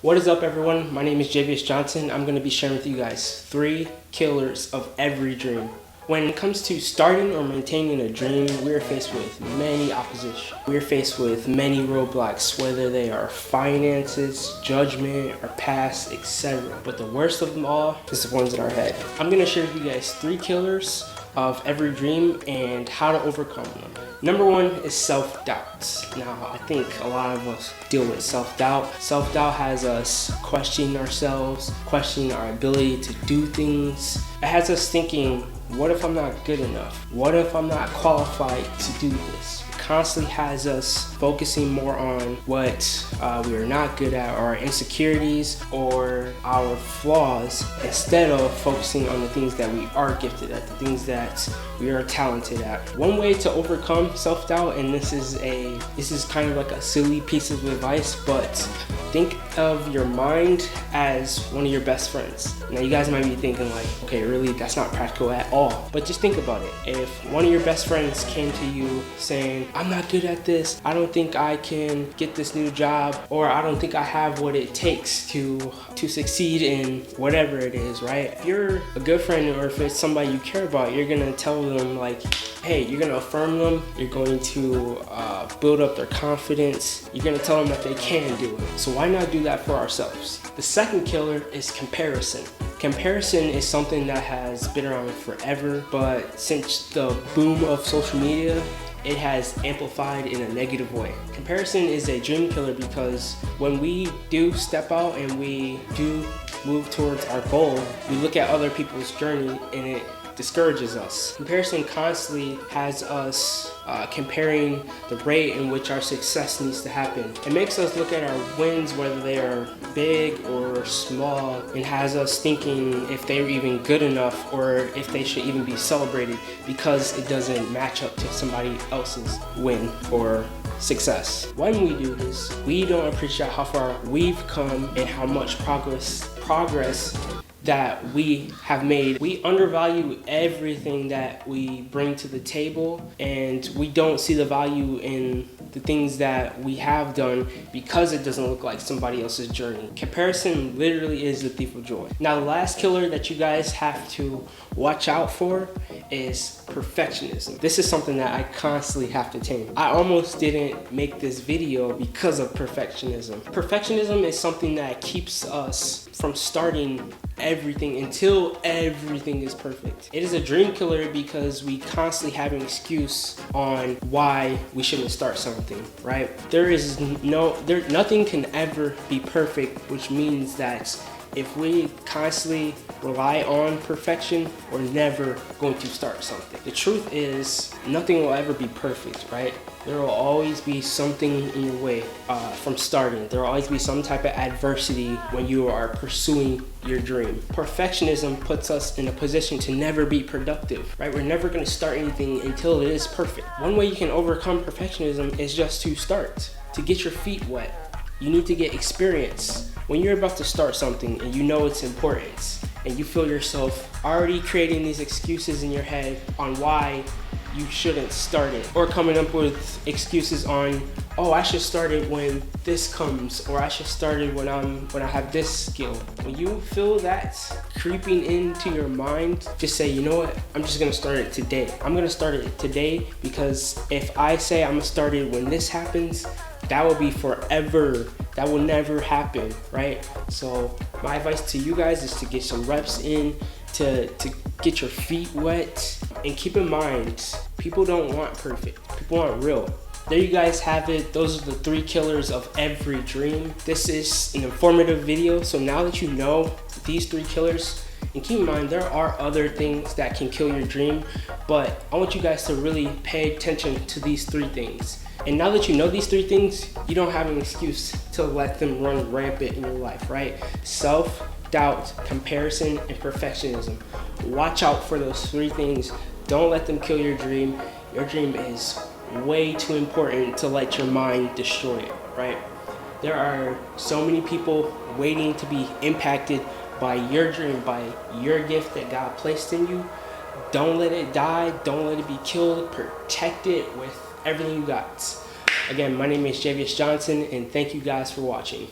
What is up, everyone? My name is Jayvious Johnson. I'm going to be sharing with you guys 3 killers of every dream. When it comes to starting or maintaining a dream, we're faced with many opposition. We're faced with many roadblocks, whether they are finances, judgment, our past, etc. But the worst of them all is the ones in our head. I'm going to share with you guys 3 killers of every dream and how to overcome them. Number 1 is self-doubt. Now, I think a lot of us deal with self-doubt. Self-doubt has us questioning ourselves, questioning our ability to do things. It has us thinking, what if I'm not good enough? What if I'm not qualified to do this? It constantly has us focusing more on what we are not good at, or our insecurities or our flaws, instead of focusing on the things that we are gifted at, the things that we are talented at. One way to overcome self-doubt, and this is kind of like a silly piece of advice, but think of your mind as one of your best friends. Now, you guys might be thinking like, okay, really, that's not practical at all. But just think about it. If one of your best friends came to you saying, I'm not good at this, I don't think I can get this new job, or I don't think I have what it takes to succeed in whatever it is, right? If you're a good friend, or if it's somebody you care about, you're gonna tell them like, hey, you're gonna affirm them, you're going to build up their confidence, you're gonna tell them that they can do it. So why not do that for ourselves? The second killer is comparison. Comparison is something that has been around forever, but since the boom of social media, it has amplified in a negative way. Comparison is a dream killer because when we do step out and we do move towards our goal, we look at other people's journey and it discourages us. Comparison constantly has us comparing the rate in which our success needs to happen. It makes us look at our wins, whether they are big or small, and has us thinking if they're even good enough or if they should even be celebrated because it doesn't match up to somebody else's win or success. When we do this, we don't appreciate how far we've come and how much progress that we have made. We undervalue everything that we bring to the table, and we don't see the value in the things that we have done because it doesn't look like somebody else's journey. Comparison literally is the thief of joy. Now, the last killer that you guys have to watch out for is perfectionism. This is something that I constantly have to tame. I almost didn't make this video because of perfectionism. Perfectionism is something that keeps us from starting everything until everything is perfect. It is a dream killer because we constantly have an excuse on why we shouldn't start something, right? Nothing can ever be perfect, which means that if we constantly rely on perfection, we're never going to start something. The truth is, nothing will ever be perfect, right? There will always be something in your way from starting. There will always be some type of adversity when you are pursuing your dream. Perfectionism puts us in a position to never be productive, right? We're never going to start anything until it is perfect. One way you can overcome perfectionism is just to start, to get your feet wet. You need to get experience. When you're about to start something and you know it's important, and you feel yourself already creating these excuses in your head on why you shouldn't start it, or coming up with excuses on, oh, I should start it when this comes, or I should start it when I have this skill. When you feel that creeping into your mind, just say, you know what, I'm just gonna start it today. I'm gonna start it today because if I say I'm gonna start it when this happens, that will be forever. That will never happen, right? So my advice to you guys is to get some reps in, to get your feet wet, and keep in mind, people don't want perfect. People want real. There you guys have it. Those are the 3 killers of every dream. This is an informative video, so now that you know these 3 killers, and keep in mind, there are other things that can kill your dream, but I want you guys to really pay attention to these 3 things. And now that you know these 3 things, you don't have an excuse to let them run rampant in your life, right? Self-doubt, comparison, and perfectionism. Watch out for those 3 things. Don't let them kill your dream. Your dream is way too important to let your mind destroy it, right? There are so many people waiting to be impacted by your dream, by your gift that God placed in you. Don't let it die. Don't let it be killed. Protect it with everything you got. Again, my name is Jayvious Johnson, and thank you guys for watching.